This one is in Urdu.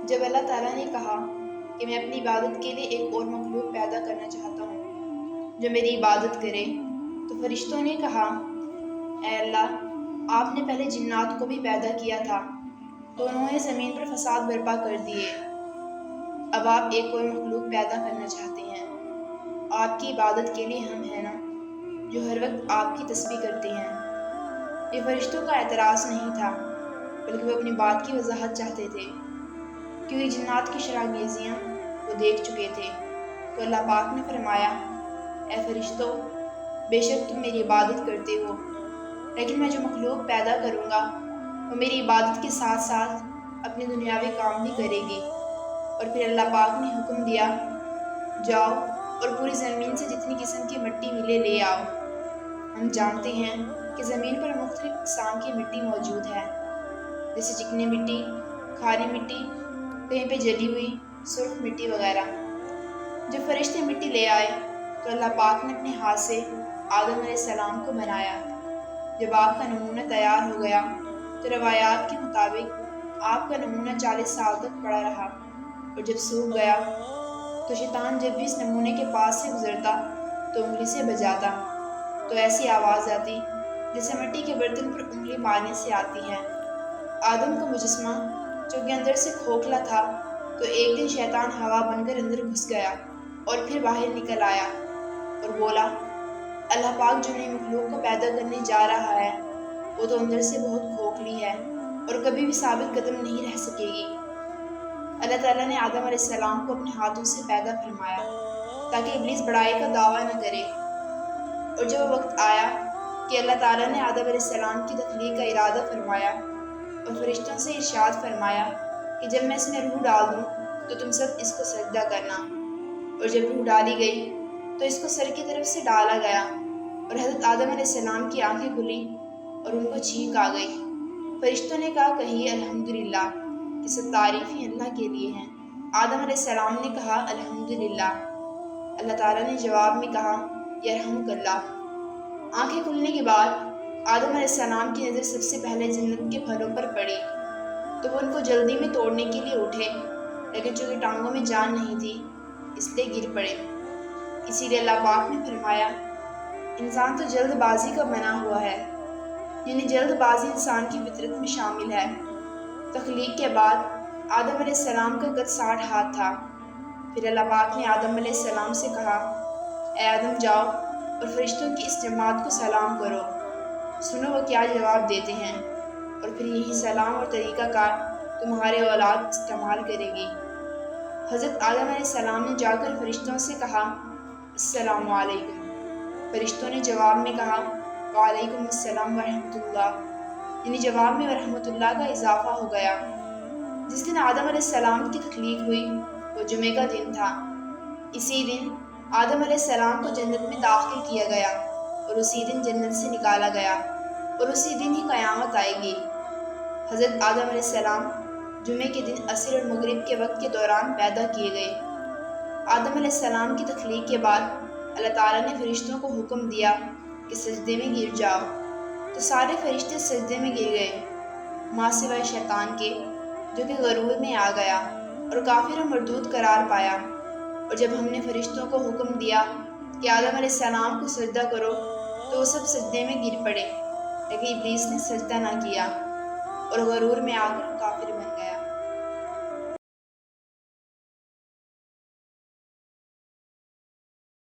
جب اللہ تعالیٰ نے کہا کہ میں اپنی عبادت کے لیے ایک اور مخلوق پیدا کرنا چاہتا ہوں جو میری عبادت کرے، تو فرشتوں نے کہا، اے اللہ، آپ نے پہلے جنات کو بھی پیدا کیا تھا تو انہوں نے زمین پر فساد برپا کر دیے۔ اب آپ ایک اور مخلوق پیدا کرنا چاہتے ہیں۔ آپ کی عبادت کے لیے ہم ہیں نا، جو ہر وقت آپ کی تسبیح کرتے ہیں۔ یہ فرشتوں کا اعتراض نہیں تھا، بلکہ وہ اپنی بات کی وضاحت چاہتے تھے، کیونکہ جنات کی شراگیزیاں وہ دیکھ چکے تھے۔ تو اللہ پاک نے فرمایا، اے فرشتوں، بے شک تم میری عبادت کرتے ہو، لیکن میں جو مخلوق پیدا کروں گا وہ میری عبادت کے ساتھ ساتھ اپنے دنیاوی کام بھی کرے گی۔ اور پھر اللہ پاک نے حکم دیا، جاؤ اور پوری زمین سے جتنی قسم کی مٹی ملے لے آؤ۔ ہم جانتے ہیں کہ زمین پر مختلف اقسام کی مٹی موجود ہے، جیسے چکنی مٹی، کھاری مٹی، کہیں پہ جلی ہوئی سرخ مٹی وغیرہ۔ جب فرشتے مٹی لے آئے تو اللہ پاک نے اپنے ہاتھ سے آدم علیہ السلام کو بنایا۔ جب آپ کا نمونہ تیار ہو گیا تو روایات کے مطابق آپ کا نمونہ 40 سال تک پڑا رہا، اور جب سوکھ گیا تو شیطان جب بھی اس نمونے کے پاس سے گزرتا تو انگلی سے بجاتا، تو ایسی آواز آتی جیسے مٹی کے برتن پر انگلی مارنے سے آتی ہے۔ آدم کا مجسمہ جو کہ اندر سے کھوکھلا تھا، تو ایک دن شیطان ہوا بن کر اندر گھس گیا اور پھر باہر نکل آیا اور بولا، اللہ پاک جو نئی مخلوق کو پیدا کرنے جا رہا ہے وہ تو اندر سے بہت کھوکھلی ہے اور کبھی بھی ثابت قدم نہیں رہ سکے گی۔ اللہ تعالیٰ نے آدم علیہ السلام کو اپنے ہاتھوں سے پیدا فرمایا تاکہ ابلیس بڑائی کا دعویٰ نہ کرے۔ اور جب وہ وقت آیا کہ اللہ تعالیٰ نے آدم علیہ السلام کی تخلیق کا ارادہ فرمایا اور فرشتوں سے ارشاد فرمایا کہ جب میں اس میں روح ڈال دوں تو تم سب اس کو سجدہ کرنا، اور جب روح ڈالی گئی تو اس کو سر کی طرف سے ڈالا گیا اور حضرت آدم علیہ السلام کی آنکھیں کھلی اور ان کو چھینک آ گئی۔ فرشتوں نے کہا، کہیے الحمدللہ، کہ سب تعریفیں اللہ کے لیے ہیں۔ آدم علیہ السلام نے کہا، الحمدللہ۔ اللہ تعالیٰ نے جواب میں کہا، یرحمک اللہ۔ آنکھیں کھلنے کے بعد آدم علیہ السلام کی نظر سب سے پہلے جنت کے پھلوں پر پڑی، تو وہ ان کو جلدی میں توڑنے کے لیے اٹھے، لیکن چونکہ ٹانگوں میں جان نہیں تھی اس لیے گر پڑے۔ اسی لیے اللہ پاک نے فرمایا، انسان تو جلد بازی کا بنا ہوا ہے، یعنی جلد بازی انسان کی فطرت میں شامل ہے۔ تخلیق کے بعد آدم علیہ السلام کا قد 60 ہاتھ تھا۔ پھر اللہ پاک نے آدم علیہ السلام سے کہا، اے آدم، جاؤ اور فرشتوں کی اس جماعت کو سلام کرو، سنو وہ کیا جواب دیتے ہیں، اور پھر یہی سلام اور طریقہ کار تمہارے اولاد استعمال کرے گی۔ حضرت آدم علیہ السلام نے جا کر فرشتوں سے کہا، السلام علیکم۔ فرشتوں نے جواب میں کہا، وعلیکم السلام ورحمۃ اللہ، یعنی جواب میں ورحمۃ اللہ کا اضافہ ہو گیا۔ جس دن آدم علیہ السلام کی تخلیق ہوئی وہ جمعے کا دن تھا۔ اسی دن آدم علیہ السلام کو جنت میں داخل کیا گیا اور اسی دن جنت سے نکالا گیا، اور اسی دن ہی قیامت آئے گی۔ حضرت آدم علیہ السلام جمعے کے دن عصر اور مغرب کے وقت کے دوران پیدا کیے گئے۔ آدم علیہ السلام کی تخلیق کے بعد اللہ تعالیٰ نے فرشتوں کو حکم دیا کہ سجدے میں گر جاؤ، تو سارے فرشتے سجدے میں گر گئے، ماں سوائے شیطان کے، جو کہ غرور میں آ گیا اور کافر و مردود قرار پایا۔ اور جب ہم نے فرشتوں کو حکم دیا کہ آدم علیہ السلام کو سجدہ کرو تو وہ سب سجدے میں گر پڑے، لیکن ابلیس نے سجدہ نہ کیا اور غرور میں آ کر کافر بن گیا۔